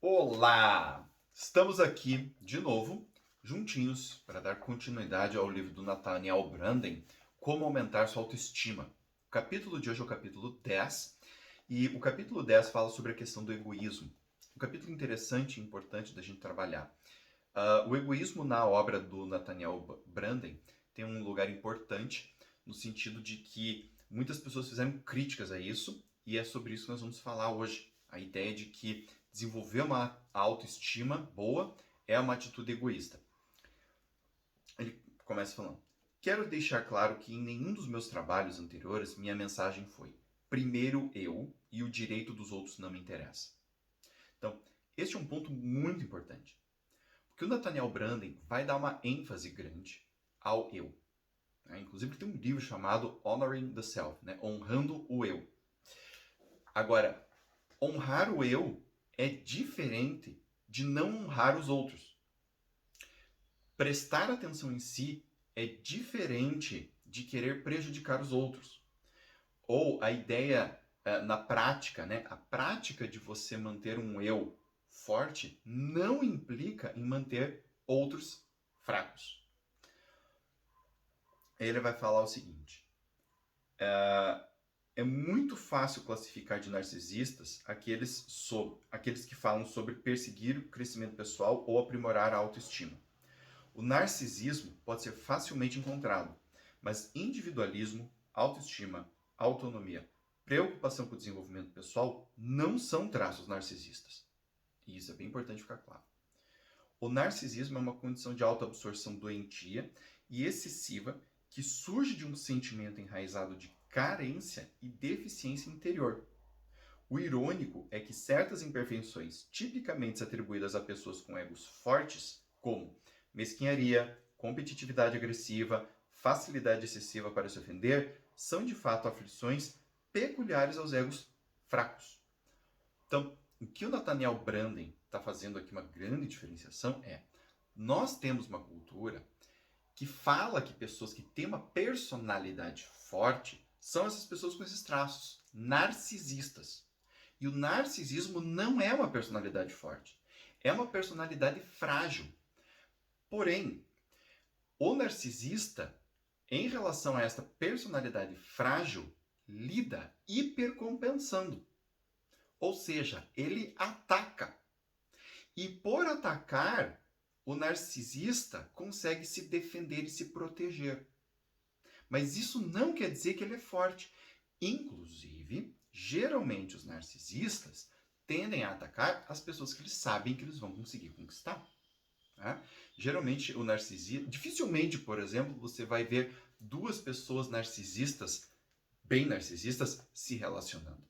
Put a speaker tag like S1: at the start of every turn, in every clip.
S1: Olá! Estamos aqui de novo, juntinhos, para dar continuidade ao livro do Nathaniel Branden, Como Aumentar Sua Autoestima. O capítulo de hoje é o capítulo 10, e o capítulo 10 fala sobre a questão do egoísmo. Um capítulo interessante e importante da gente trabalhar. O egoísmo na obra do Nathaniel Branden tem um lugar importante, no sentido de que muitas pessoas fizeram críticas a isso, e é sobre isso que nós vamos falar hoje. A ideia de que desenvolver uma autoestima boa é uma atitude egoísta. Ele começa falando: quero deixar claro que em nenhum dos meus trabalhos anteriores minha mensagem foi primeiro eu e o direito dos outros não me interessa. Então, este é um ponto muito importante. Porque o Nathaniel Branden vai dar uma ênfase grande ao eu. Inclusive tem um livro chamado Honoring the Self, honrando o eu. Agora, honrar o eu é diferente de não honrar os outros. Prestar atenção em si é diferente de querer prejudicar os outros. Ou a ideia na prática, a prática de você manter um eu forte não implica em manter outros fracos. Ele vai falar o seguinte: é muito fácil classificar de narcisistas aqueles que falam sobre perseguir o crescimento pessoal ou aprimorar a autoestima. O narcisismo pode ser facilmente encontrado, mas individualismo, autoestima, autonomia, preocupação com o desenvolvimento pessoal não são traços narcisistas. E isso é bem importante ficar claro. O narcisismo é uma condição de autoabsorção doentia e excessiva que surge de um sentimento enraizado de carência e deficiência interior. O irônico é que certas imperfeições tipicamente atribuídas a pessoas com egos fortes, como mesquinharia, competitividade agressiva, facilidade excessiva para se ofender, são de fato aflições peculiares aos egos fracos. Então, o que o Nathaniel Branden está fazendo aqui uma grande diferenciação é: nós temos uma cultura que fala que pessoas que têm uma personalidade forte são essas pessoas com esses traços narcisistas. E o narcisismo não é uma personalidade forte, é uma personalidade frágil. Porém, o narcisista, em relação a esta personalidade frágil, lida hipercompensando. Ou seja, ele ataca. E por atacar, o narcisista consegue se defender e se proteger. Mas isso não quer dizer que ele é forte. Inclusive, geralmente os narcisistas tendem a atacar as pessoas que eles sabem que eles vão conseguir conquistar. Geralmente o narcisista... Dificilmente, por exemplo, você vai ver duas pessoas narcisistas, bem narcisistas, se relacionando.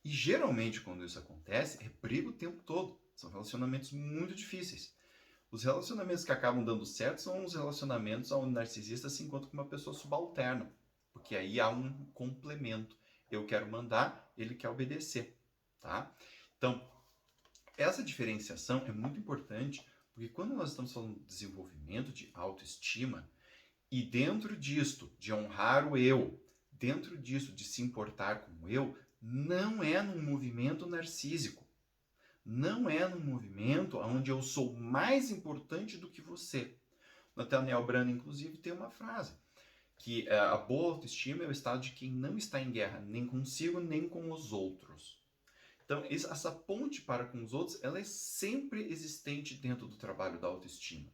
S1: E geralmente quando isso acontece, é briga o tempo todo. São relacionamentos muito difíceis. Os relacionamentos que acabam dando certo são os relacionamentos onde o narcisista se encontra com uma pessoa subalterna. Porque aí há um complemento. Eu quero mandar, ele quer obedecer. Tá? Então, essa diferenciação é muito importante, porque quando nós estamos falando de desenvolvimento de autoestima, e dentro disto, de honrar o eu, dentro disso, de se importar com o eu, não é num movimento narcísico. Não é num movimento onde eu sou mais importante do que você. Nathaniel Branden, inclusive, tem uma frase, que a boa autoestima é o estado de quem não está em guerra, nem consigo, nem com os outros. Então, essa ponte para com os outros, ela é sempre existente dentro do trabalho da autoestima.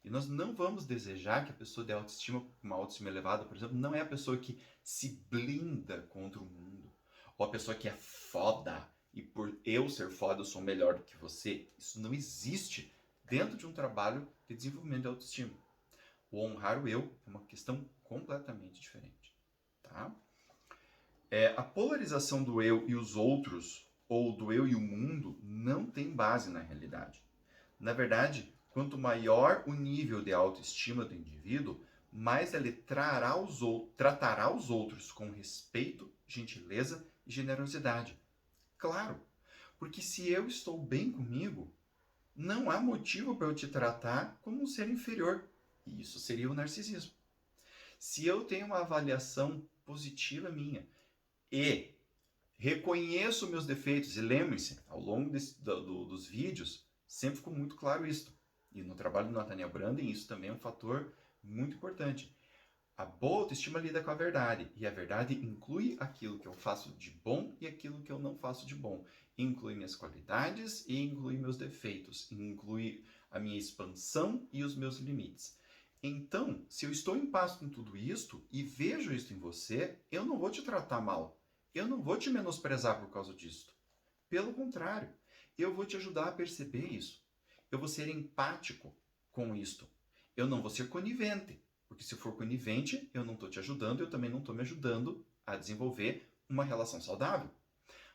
S1: E nós não vamos desejar que a pessoa dê autoestima, uma autoestima elevada, por exemplo, não é a pessoa que se blinda contra o mundo. Ou a pessoa que é foda, e por eu ser foda eu sou melhor do que você. Isso não existe dentro de um trabalho de desenvolvimento de autoestima. O honrar o eu é uma questão completamente diferente. Tá? A polarização do eu e os outros, ou do eu e o mundo, não tem base na realidade. Na verdade, quanto maior o nível de autoestima do indivíduo, mais ele tratará os outros com respeito, gentileza e generosidade. Claro, porque se eu estou bem comigo, não há motivo para eu te tratar como um ser inferior. E isso seria o narcisismo. Se eu tenho uma avaliação positiva minha e Reconheço meus defeitos. E lembrem-se, ao longo dos vídeos, sempre ficou muito claro isso. E no trabalho do Nathaniel Branden, isso também é um fator muito importante. A boa autoestima lida com a verdade, e a verdade inclui aquilo que eu faço de bom e aquilo que eu não faço de bom. Inclui minhas qualidades e inclui meus defeitos, inclui a minha expansão e os meus limites. Então, se eu estou em paz com tudo isto e vejo isso em você, eu não vou te tratar mal. Eu não vou te menosprezar por causa disso. Pelo contrário, eu vou te ajudar a perceber isso. Eu vou ser empático com isto. Eu não vou ser conivente. Porque se for conivente, eu não estou te ajudando, eu também não estou me ajudando a desenvolver uma relação saudável.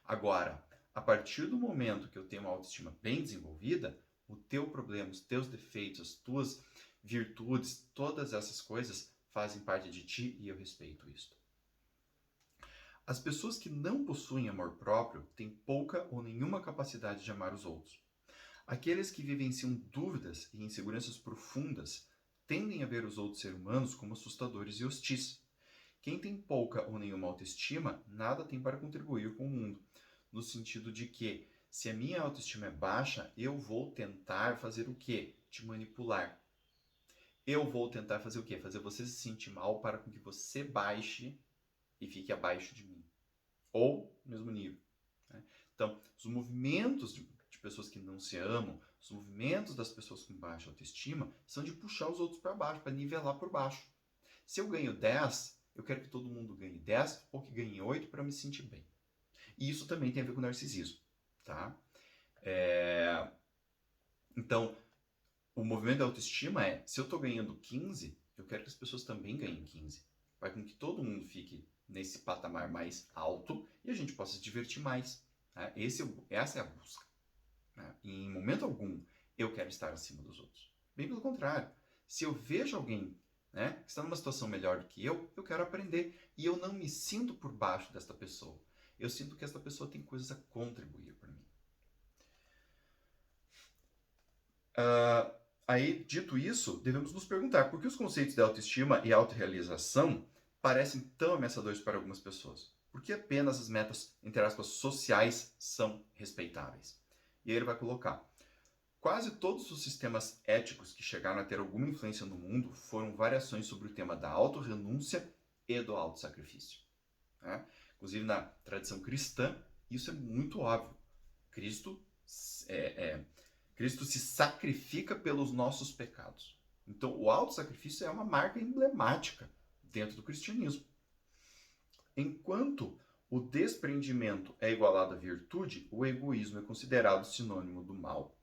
S1: Agora, a partir do momento que eu tenho uma autoestima bem desenvolvida, o teu problema, os teus defeitos, as tuas virtudes, todas essas coisas fazem parte de ti e eu respeito isso. As pessoas que não possuem amor próprio têm pouca ou nenhuma capacidade de amar os outros. Aqueles que vivenciam dúvidas e inseguranças profundas tendem a ver os outros seres humanos como assustadores e hostis. Quem tem pouca ou nenhuma autoestima, nada tem para contribuir com o mundo. No sentido de que, se a minha autoestima é baixa, eu vou tentar fazer o quê? Te manipular. Eu vou tentar fazer o quê? Fazer você se sentir mal para que você baixe e fique abaixo de mim. Ou no mesmo nível. Né? Então, os movimentos de pessoas que não se amam, os movimentos das pessoas com baixa autoestima, são de puxar os outros para baixo, para nivelar por baixo. Se eu ganho 10, eu quero que todo mundo ganhe 10 ou que ganhe 8 para me sentir bem. E isso também tem a ver com narcisismo. Tá? Então, o movimento da autoestima é, se eu estou ganhando 15, eu quero que as pessoas também ganhem 15. Vai com que todo mundo fique nesse patamar mais alto e a gente possa se divertir mais. Né? Essa é a busca. Né? E em momento algum eu quero estar acima dos outros. Bem pelo contrário. Se eu vejo alguém, né, que está numa situação melhor do que eu quero aprender. E eu não me sinto por baixo desta pessoa. Eu sinto que esta pessoa tem coisas a contribuir para mim. Aí, dito isso, devemos nos perguntar por que os conceitos de autoestima e autorrealização parecem tão ameaçadores para algumas pessoas. Por que apenas as metas, entre aspas, sociais são respeitáveis? E aí ele vai colocar: quase todos os sistemas éticos que chegaram a ter alguma influência no mundo foram variações sobre o tema da autorrenúncia e do autossacrifício. Né? Inclusive na tradição cristã, isso é muito óbvio. Cristo se sacrifica pelos nossos pecados. Então, o autossacrifício é uma marca emblemática dentro do cristianismo. Enquanto o desprendimento é igualado à virtude, o egoísmo é considerado sinônimo do mal.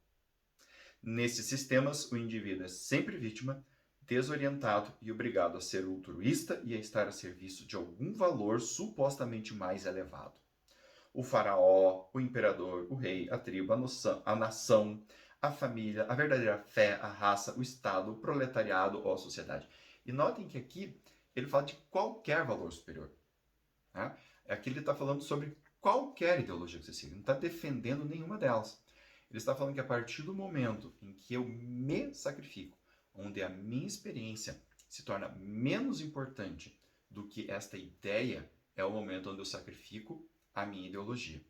S1: Nesses sistemas, o indivíduo é sempre vítima, desorientado e obrigado a ser altruísta e a estar a serviço de algum valor supostamente mais elevado. O faraó, o imperador, o rei, a tribo, a nação, a família, a verdadeira fé, a raça, o Estado, o proletariado ou a sociedade. E notem que aqui ele fala de qualquer valor superior. Né? Aqui ele está falando sobre qualquer ideologia que você siga, não está defendendo nenhuma delas. Ele está falando que a partir do momento em que eu me sacrifico, onde a minha experiência se torna menos importante do que esta ideia, é o momento onde eu sacrifico a minha ideologia.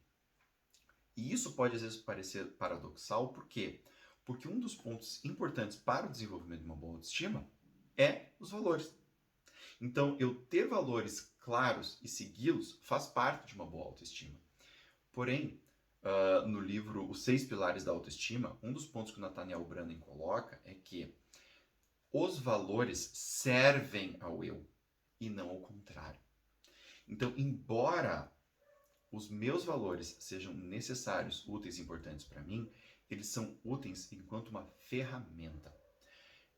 S1: E isso pode às vezes parecer paradoxal, por quê? Porque um dos pontos importantes para o desenvolvimento de uma boa autoestima é os valores. Então, eu ter valores claros e segui-los faz parte de uma boa autoestima. Porém, no livro Os 6 Pilares da Autoestima, um dos pontos que o Nathaniel Branden coloca é que os valores servem ao eu e não ao contrário. Então, embora os meus valores sejam necessários, úteis e importantes para mim, eles são úteis enquanto uma ferramenta.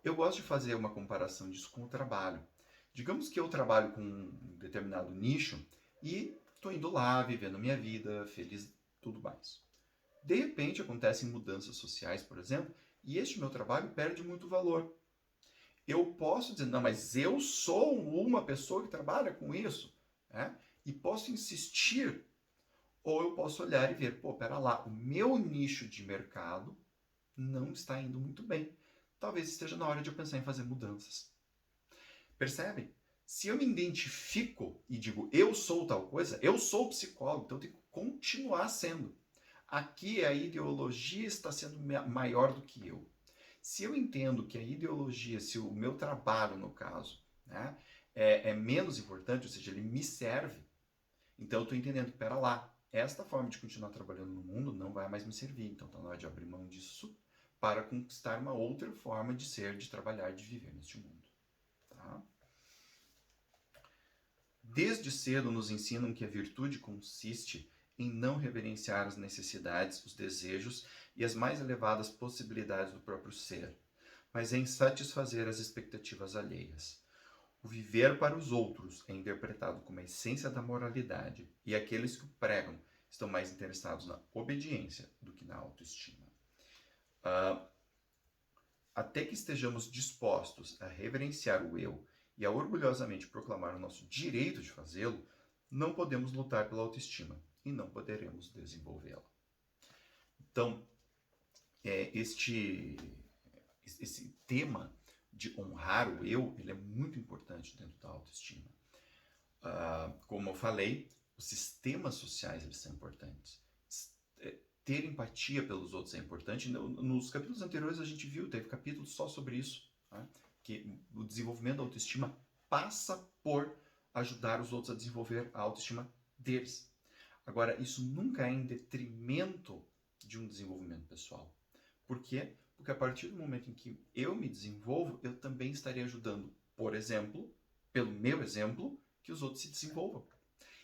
S1: Eu gosto de fazer uma comparação disso com o trabalho. Digamos que eu trabalho com um determinado nicho e estou indo lá, vivendo minha vida, feliz, tudo mais. De repente, acontecem mudanças sociais, por exemplo, e este meu trabalho perde muito valor. Eu posso dizer, não, mas eu sou uma pessoa que trabalha com isso, né? E posso insistir. Ou eu posso olhar e ver, pera lá, o meu nicho de mercado não está indo muito bem. Talvez esteja na hora de eu pensar em fazer mudanças. Percebem? Se eu me identifico e digo, eu sou tal coisa, eu sou psicólogo, então eu tenho que continuar sendo. Aqui a ideologia está sendo maior do que eu. Se eu entendo que a ideologia, se o meu trabalho, no caso, né, é menos importante, ou seja, ele me serve, então eu estou entendendo que, pera lá, esta forma de continuar trabalhando no mundo não vai mais me servir, então está na hora de abrir mão disso para conquistar uma outra forma de ser, de trabalhar, de viver neste mundo. Tá? Desde cedo nos ensinam que a virtude consiste em não reverenciar as necessidades, os desejos e as mais elevadas possibilidades do próprio ser, mas em satisfazer as expectativas alheias. O viver para os outros é interpretado como a essência da moralidade, e aqueles que o pregam estão mais interessados na obediência do que na autoestima. Até que estejamos dispostos a reverenciar o eu e a orgulhosamente proclamar o nosso direito de fazê-lo, não podemos lutar pela autoestima e não poderemos desenvolvê-la. Então, esse tema de honrar o eu, ele é muito importante dentro da autoestima. Como eu falei, os sistemas sociais eles são importantes. Ter empatia pelos outros é importante. Nos capítulos anteriores a gente viu, teve capítulos só sobre isso, né? Que o desenvolvimento da autoestima passa por ajudar os outros a desenvolver a autoestima deles. Agora, isso nunca é em detrimento de um desenvolvimento pessoal. Por quê? Porque a partir do momento em que eu me desenvolvo, eu também estarei ajudando, por exemplo, pelo meu exemplo, que os outros se desenvolvam.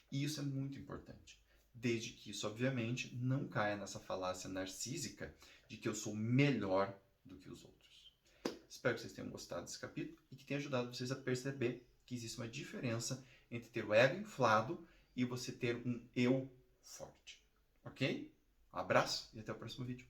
S1: E isso é muito importante. Desde que isso, obviamente, não caia nessa falácia narcísica de que eu sou melhor do que os outros. Espero que vocês tenham gostado desse capítulo e que tenha ajudado vocês a perceber que existe uma diferença entre ter o ego inflado e você ter um eu forte. Ok? Um abraço e até o próximo vídeo.